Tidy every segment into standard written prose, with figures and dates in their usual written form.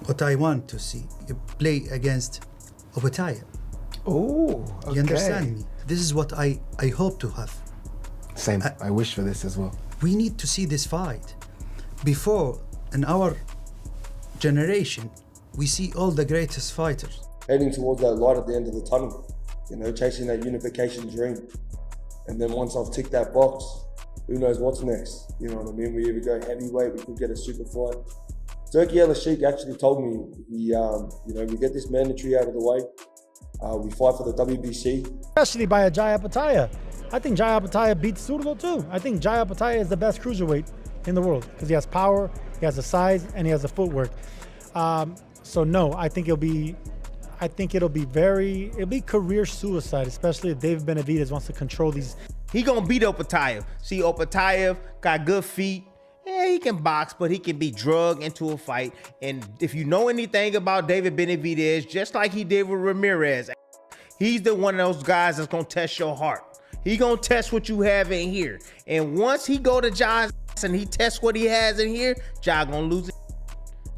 what I want to see, you play against Opetaia. Oh, okay. You understand me? This is what I hope to have. Same. I wish for this as well. We need to see this fight. Before, in our generation, we see all the greatest fighters. Heading towards that light at the end of the tunnel, you know, chasing that unification dream. And then once I've ticked that box, who knows what's next? You know what I mean? We either go heavyweight, we could get a super fight. Turki Alalshikh actually told me, you know, we get this mandatory out of the way, we fight for the WBC. Especially by a Jai Opetaia. I think Jai Opetaia beats Zurdo too. I think Jai Opetaia is the best cruiserweight in the world because he has power, he has the size, and he has the footwork. So no, I think it'll be career suicide, especially if David Benavidez wants to control these. He gonna beat Opetaia. See, Opetaia got good feet. Yeah, he can box, but he can be drugged into a fight. And if you know anything about David Benavidez, just like he did with Ramirez, he's the one of those guys that's gonna test your heart. He gonna test what you have in here. And once he go to Jai's and he tests what he has in here, Jai gonna lose it.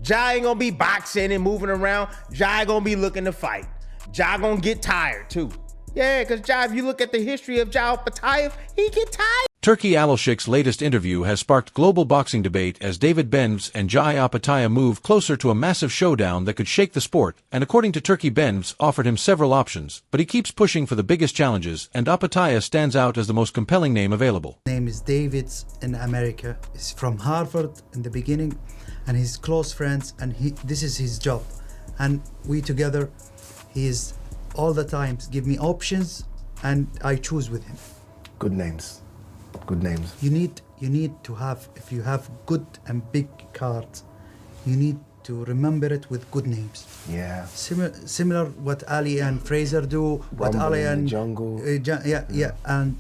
Jai ain't gonna be boxing and moving around. Jai gonna be looking to fight. Jai gonna get tired too. Yeah, because Jai, if you look at the history of Jai Opetaia, he get tired. Turki Alalshikh's latest interview has sparked global boxing debate as David Benz and Jai Opetaia move closer to a massive showdown that could shake the sport, and according to Turki, Benz offered him several options, but he keeps pushing for the biggest challenges, and Opetaia stands out as the most compelling name available. His name is David's in America. He's from Harvard in the beginning, and he's close friends, and this is his job. And we together, he is all the time give me options, and I choose with him. Good names. Good names. You need to have, if you have good and big cards, you need to remember it with good names. Yeah. Similar what Ali and Fraser do, what Rumble Ali in the and Jungle. And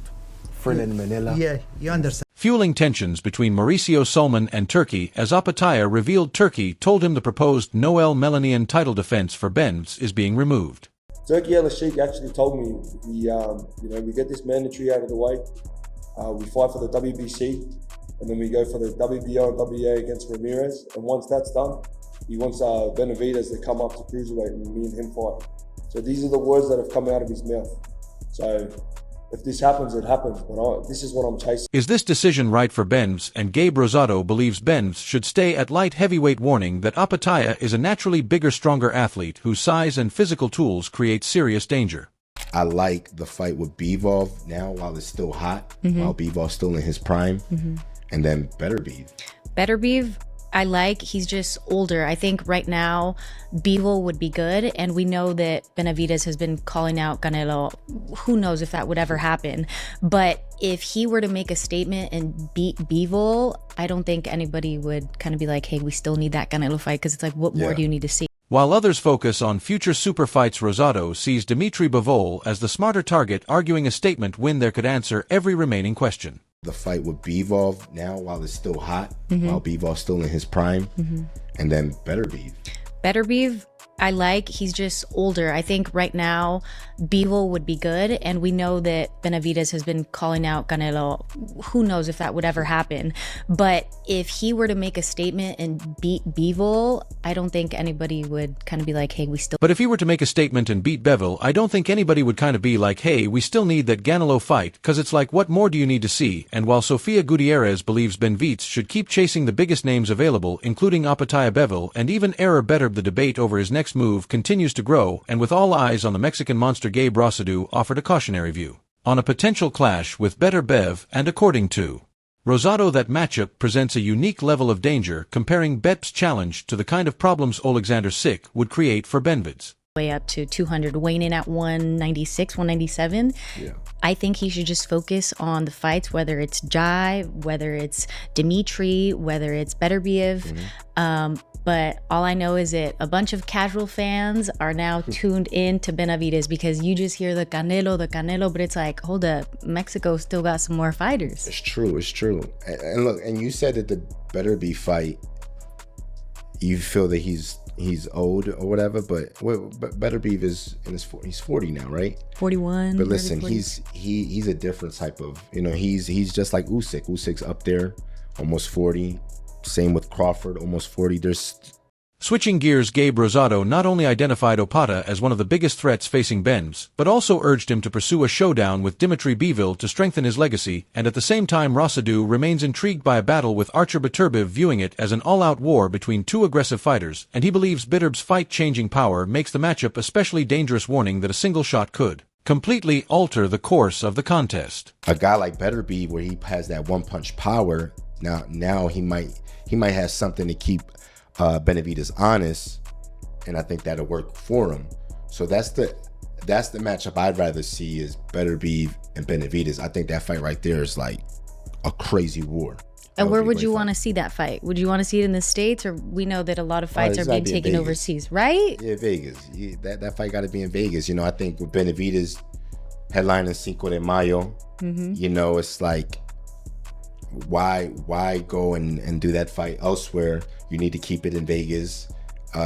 Friend in Manila. Yeah, you understand. Fueling tensions between Mauricio Sulman and Turki as Opetaia revealed Turki told him the proposed Noel Melanian title defense for Benz is being removed. Turki Alalshikh actually told me, you know, we get this mandatory out of the way, we fight for the WBC, and then we go for the WBO and WA against Ramirez. And once that's done, he wants Benavidez to come up to cruiserweight and me and him fight. So these are the words that have come out of his mouth. So if this happens, it happens, but this is what I'm chasing. Is this decision right for Benz? And Gabe Rosado believes Benz should stay at light heavyweight, warning that Opetaia is a naturally bigger, stronger athlete whose size and physical tools create serious danger. I like the fight with Bivol now while it's still hot, while Bivol's still in his prime, and then Beterbiev. Beterbiev, I like. He's just older. I think right now Bivol would be good, and we know that Benavidez has been calling out Canelo. Who knows if that would ever happen? But if he were to make a statement and beat Bivol, I don't think anybody would kind of be like, hey, we still need that Canelo fight, because it's like, what more do you need to see? While others focus on future super fights, Rosado sees Dimitri Bivol as the smarter target, arguing a statement win there could answer every remaining question. The fight with Bivol now while it's still hot, while Bivol's still in his prime, and then Beterbiev. Beterbiev, I like. He's just older. I think right now Bivol would be good, and we know that Benavidez has been calling out Canelo. Who knows if that would ever happen? But if he were to make a statement and beat Bivol, I don't think anybody would kind of be like, hey, we still... But if he were to make a statement and beat Bivol, I don't think anybody would kind of be like, hey, we still need that Canelo fight, because it's like, what more do you need to see? And while Sofia Gutierrez believes Benavidez should keep chasing the biggest names available, including Opetaia Bivol, and even Error Beterbiev, the debate over his next move continues to grow, and with all eyes on the Mexican monster, Gabe Rosado offered a cautionary view on a potential clash with Beterbiev, and according to Rosado, that matchup presents a unique level of danger, comparing Bet's challenge to the kind of problems Alexander Usyk would create for Benavidez. Way up to 200, weighing in at 196, 197. I think he should just focus on the fights, whether it's Jai, whether it's Dimitri, whether it's Beterbiev. But all I know is that a bunch of casual fans are now tuned in to Benavidez because you just hear the Canelo, but it's like, hold up, Mexico still got some more fighters. It's true, it's true. And look, and you said that the Beterbiev fight, you feel that he's old or whatever, but Beterbiev is in his he's 40 now, right? 41. But listen, 40. he's a different type of, you know, he's just like Usyk. Usyk's up there, almost 40. Same with Crawford, almost 40. Switching gears, Gabe Rosado not only identified Opeta as one of the biggest threats facing Benz, but also urged him to pursue a showdown with Dimitri Bivol to strengthen his legacy, and at the same time Rosado remains intrigued by a battle with Archer Beterbiev, viewing it as an all-out war between two aggressive fighters, and he believes Beterbiev's fight-changing power makes the matchup especially dangerous, warning that a single shot could completely alter the course of the contest. A guy like Beterbiev, where he has that one-punch power, now he might have something to keep Benavidez honest, and I think that'll work for him. So that's the matchup I'd rather see, is Beterbiev and Benavidez. I think that fight right there is like a crazy war. And where would you want to see that fight? Would you want to see it in the States, or we know that a lot of fights are being taken overseas, right? Yeah, Vegas. That fight got to be in Vegas. You know, I think with Benavidez headlining Cinco de Mayo, you know, it's like, why go and do that fight elsewhere? You need to keep it in Vegas.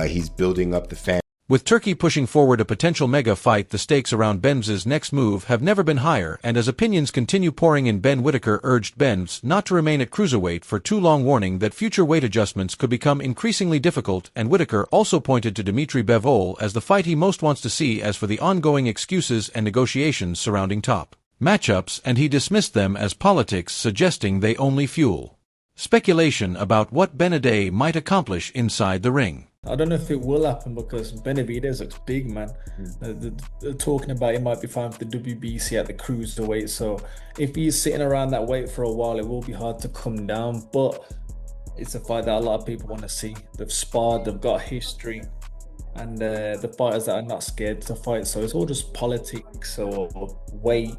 He's building up the fan. With Turkey pushing forward a potential mega fight, the stakes around Benz's next move have never been higher, and as opinions continue pouring in, Ben Whitaker urged Benz not to remain at cruiserweight for too long, warning that future weight adjustments could become increasingly difficult, and Whitaker also pointed to Dimitri Bivol as the fight he most wants to see as for the ongoing excuses and negotiations surrounding top matchups, and he dismissed them as politics, suggesting they only fuel speculation about what Benavidez might accomplish inside the ring. I don't know if it will happen because Benavidez looks big, man. They're talking about he might be fine for the WBC at the cruiserweight. So if he's sitting around that weight for a while, it will be hard to come down. But it's a fight that a lot of people want to see. They've sparred, they've got history, and the fighters that are not scared to fight. So it's all just politics or weight,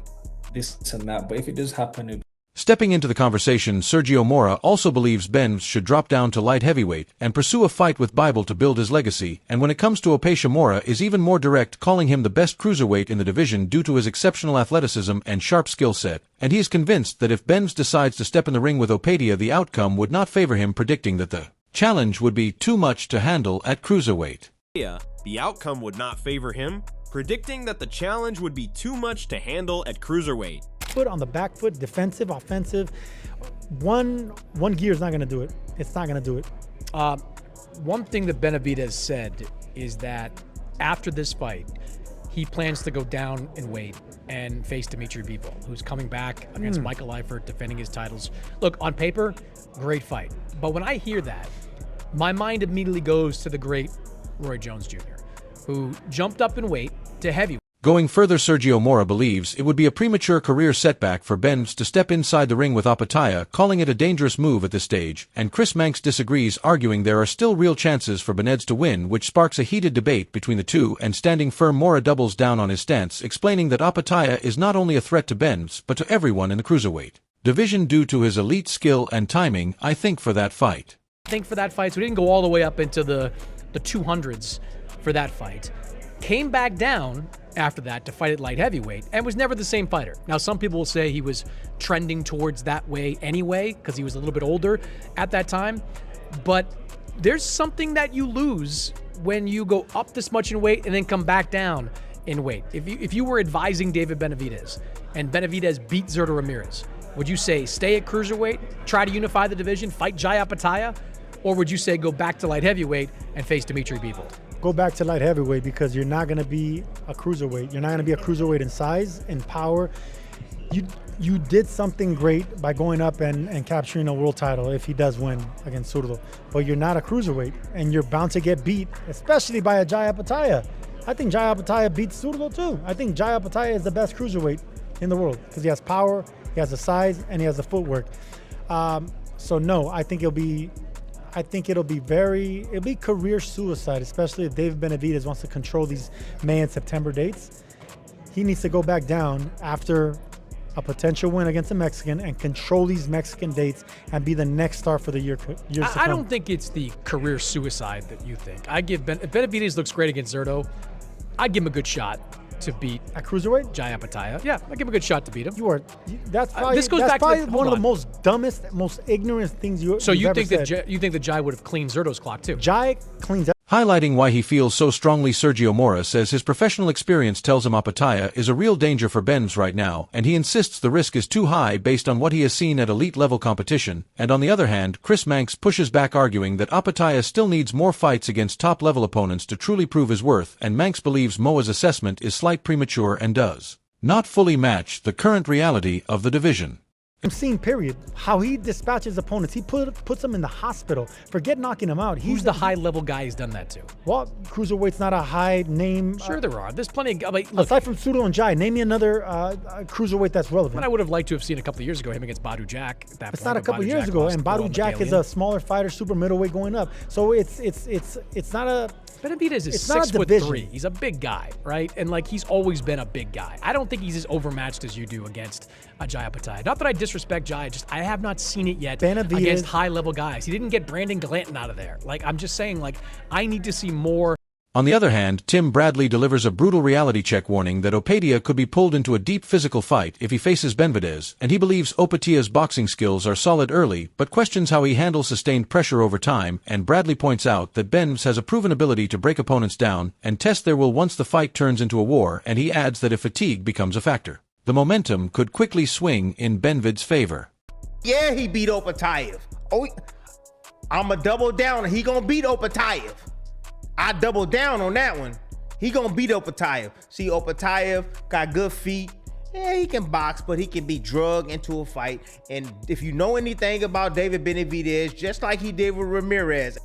this and that. But if it does happen, Stepping into the conversation, Sergio Mora also believes Benz should drop down to light heavyweight and pursue a fight with Bivol to build his legacy, and when it comes to Opetaia, Mora is even more direct, calling him the best cruiserweight in the division due to his exceptional athleticism and sharp skill set, and he is convinced that if Benz decides to step in the ring with Opetaia, the outcome would not favor him, predicting that the challenge would be too much to handle at cruiserweight. The outcome would not favor him, predicting that the challenge would be too much to handle at cruiserweight. Foot on the back foot, defensive, offensive. One gear is not going to do it. It's not going to do it. One thing that Benavidez said is that after this fight, he plans to go down in weight and face Dimitri Bivol, who's coming back against Michael Eifert, defending his titles. Look, on paper, great fight. But when I hear that, my mind immediately goes to the great Roy Jones Jr., who jumped up in weight to heavyweight. Going further, Sergio Mora believes it would be a premature career setback for Benz to step inside the ring with Opetaia, calling it a dangerous move at this stage, and Chris Manx disagrees, arguing there are still real chances for Benavidez to win, which sparks a heated debate between the two, and standing firm, Mora doubles down on his stance, explaining that Opetaia is not only a threat to Benz, but to everyone in the cruiserweight division due to his elite skill and timing, I think, for that fight. So we didn't go all the way up into the 200s for that fight. Came back down after that to fight at light heavyweight and was never the same fighter. Now, some people will say he was trending towards that way anyway because he was a little bit older at that time, but there's something that you lose when you go up this much in weight and then come back down in weight. If you were advising David Benavidez and Benavidez beat Zurdo Ramirez, would you say stay at cruiserweight, try to unify the division, fight Jai Opetaia, or would you say go back to light heavyweight and face Dimitri Bivol? Go back to light heavyweight because you're not going to be a cruiserweight. You're not going to be a cruiserweight in size, in power. You did something great by going up and capturing a world title if he does win against Zurdo. But you're not a cruiserweight, and you're bound to get beat, especially by a Jai Opetaia. I think Jai Opetaia beats Zurdo too. I think Jai Opetaia is the best cruiserweight in the world because he has power, he has the size, and he has the footwork. So no, I think it'll be career suicide, especially if David Benavidez wants to control these May and September dates. He needs to go back down after a potential win against a Mexican and control these Mexican dates and be the next star for the years to come. I don't think it's the career suicide that you think. If Benavidez looks great against Zurdo, I'd give him a good shot to beat at cruiserweight Jai Opetaia. Yeah, I'd give him a good shot to beat him. That's probably one of the most dumbest, most ignorant things you. So you think that Jai would have cleaned Zurdo's clock too? Jai cleans. Highlighting why he feels so strongly, Sergio Mora says his professional experience tells him Opetaia is a real danger for Benavidez right now, and he insists the risk is too high based on what he has seen at elite-level competition. And on the other hand, Chris Manx pushes back, arguing that Opetaia still needs more fights against top-level opponents to truly prove his worth, and Manx believes Moa's assessment is slight premature and does not fully match the current reality of the division. I'm seeing, period, how he dispatches opponents. He puts them in the hospital. Forget knocking them out. Who's the high-level guy he's done that to? Well, cruiserweight's not a high name. Sure there are. There's plenty of... Like, look, aside from Sudo and Jai, name me another cruiserweight that's relevant. What I would have liked to have seen a couple of years ago, him against Badu Jack. At that it's point, not a couple years ago, and Badu Jack is a smaller fighter, super middleweight going up. So it's not a... Benavidez is 6'3". He's a big guy, right? And like, he's always been a big guy. I don't think he's as overmatched as you do against Jai Opetaia. Not that I disrespect Jai, just I have not seen it yet against high-level guys. He didn't get Brandon Glanton out of there. Like, I'm just saying, like, I need to see more. On the other hand, Tim Bradley delivers a brutal reality check warning that Opetaia could be pulled into a deep physical fight if he faces Benavidez, and he believes Opetaia's boxing skills are solid early, but questions how he handles sustained pressure over time, and Bradley points out that Benavidez has a proven ability to break opponents down and test their will once the fight turns into a war, and he adds that if fatigue becomes a factor, the momentum could quickly swing in Benavidez's favor. Yeah, he beat Opetaia. Oh, I'm a double down. He gonna beat Opetaia. I double down on that one. He gonna beat Opetaia. See, Opetaia got good feet. Yeah, he can box, but he can be drugged into a fight. And if you know anything about David Benavidez, just like he did with Ramirez,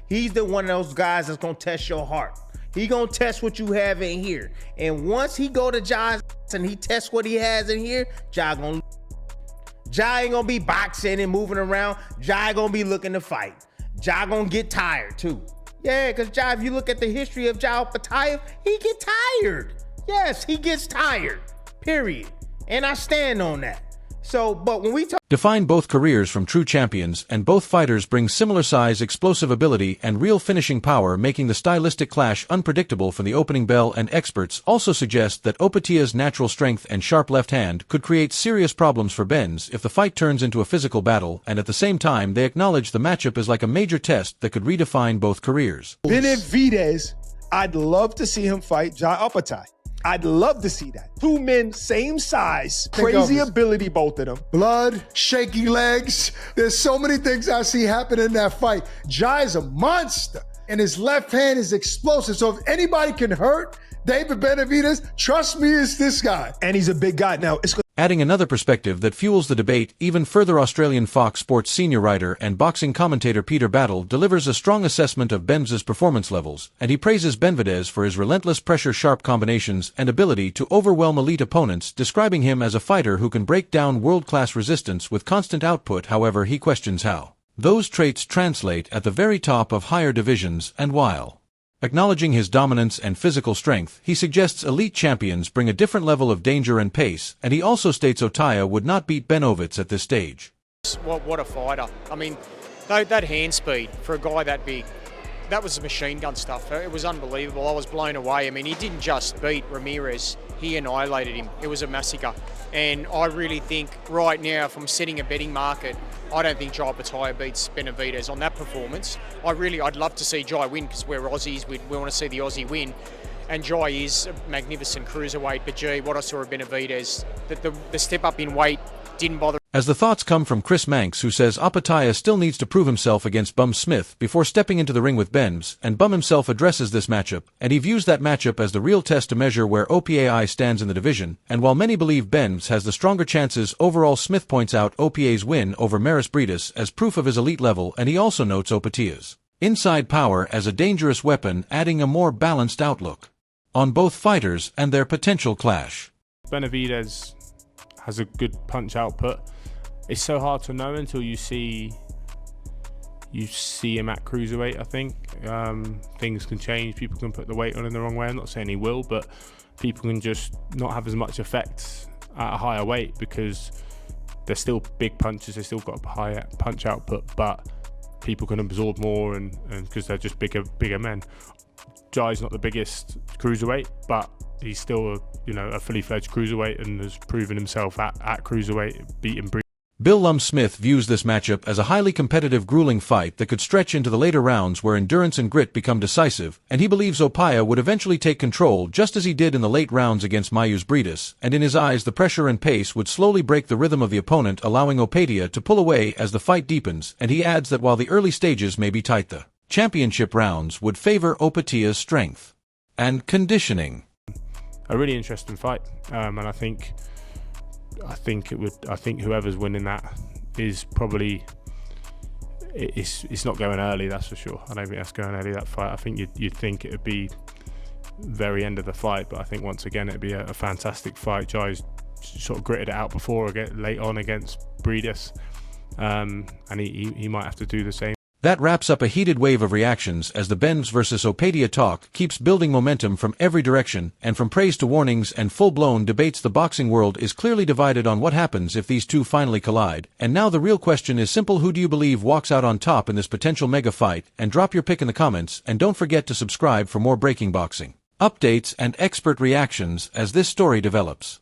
he's the one of those guys that's gonna test your heart. He gonna test what you have in here. And once he go to Jai's and he tests what he has in here, Jai ain't gonna be boxing and moving around. Jai gonna be looking to fight. Jai gonna get tired too. Yeah, because Jai, if you look at the history of Jai Opetaia, he get tired. Yes, he gets tired, period. And I stand on that. So, but when we talk... Define both careers from true champions, and both fighters bring similar size, explosive ability, and real finishing power, making the stylistic clash unpredictable from the opening bell, and experts also suggest that Opetaia's natural strength and sharp left hand could create serious problems for Benavidez if the fight turns into a physical battle, and at the same time they acknowledge the matchup is like a major test that could redefine both careers. Benavidez, I'd love to see him fight Jai Opetaia. I'd love to see that. Two men, same size, crazy ability, both of them. Blood, shaky legs. There's so many things I see happen in that fight. Jai's a monster, and his left hand is explosive. So if anybody can hurt David Benavidez, trust me, it's this guy. And he's a big guy. Now, it's adding another perspective that fuels the debate even further. Australian Fox Sports senior writer and boxing commentator Peter Battle delivers a strong assessment of Benavidez's performance levels, and he praises Benavidez for his relentless pressure, sharp combinations, and ability to overwhelm elite opponents, describing him as a fighter who can break down world-class resistance with constant output. However, he questions how those traits translate at the very top of higher divisions, and while acknowledging his dominance and physical strength, he suggests elite champions bring a different level of danger and pace, and he also states Opetaia would not beat Benavidez at this stage. What a fighter. I mean, that hand speed for a guy that big, that was machine gun stuff. It was unbelievable. I was blown away. I mean, he didn't just beat Ramirez, he annihilated him. It was a massacre. And I really think right now, if I'm setting a betting market, I don't think Jai Opetaia beats Benavidez on that performance. I'd love to see Jai win because we're Aussies. We want to see the Aussie win. And Jai is a magnificent cruiserweight. But gee, what I saw of Benavidez, the step up in weight didn't bother. As the thoughts come from Chris Manx, who says Opetaia still needs to prove himself against Bum Smith before stepping into the ring with Benavidez, and Bum himself addresses this matchup, and he views that matchup as the real test to measure where Opetaia stands in the division, and while many believe Benavidez has the stronger chances overall, Smith points out Opetaia's win over Benavidez as proof of his elite level, and he also notes Opetaia's inside power as a dangerous weapon, adding a more balanced outlook on both fighters and their potential clash. Benavidez has a good punch output. It's so hard to know until you see him at cruiserweight. I think things can change. People can put the weight on in the wrong way. I'm not saying he will, but people can just not have as much effect at a higher weight because they're still big punches. They still got a higher punch output, but people can absorb more, and because they're just bigger men. Jai's not the biggest cruiserweight, but he's still a fully fledged cruiserweight and has proven himself at cruiserweight, beating Bill Lum Smith views this matchup as a highly competitive, grueling fight that could stretch into the later rounds where endurance and grit become decisive, and he believes Opetaia would eventually take control just as he did in the late rounds against Benavidez, and in his eyes the pressure and pace would slowly break the rhythm of the opponent, allowing Opetaia to pull away as the fight deepens, and he adds that while the early stages may be tight, the championship rounds would favor Opetaia's strength and conditioning. A really interesting fight, and I think whoever's winning that is probably it's not going early, that's for sure. I don't think that's going early, that fight. I think you'd think it would be very end of the fight, but I think once again it'd be a fantastic fight. Jai's sort of gritted it out before, late on against Benavidez, and he might have to do the same. That wraps up a heated wave of reactions as the Benz versus Opetaia talk keeps building momentum from every direction, and from praise to warnings and full-blown debates, the boxing world is clearly divided on what happens if these two finally collide. And now the real question is simple: who do you believe walks out on top in this potential mega fight? And drop your pick in the comments, and don't forget to subscribe for more breaking boxing updates and expert reactions as this story develops.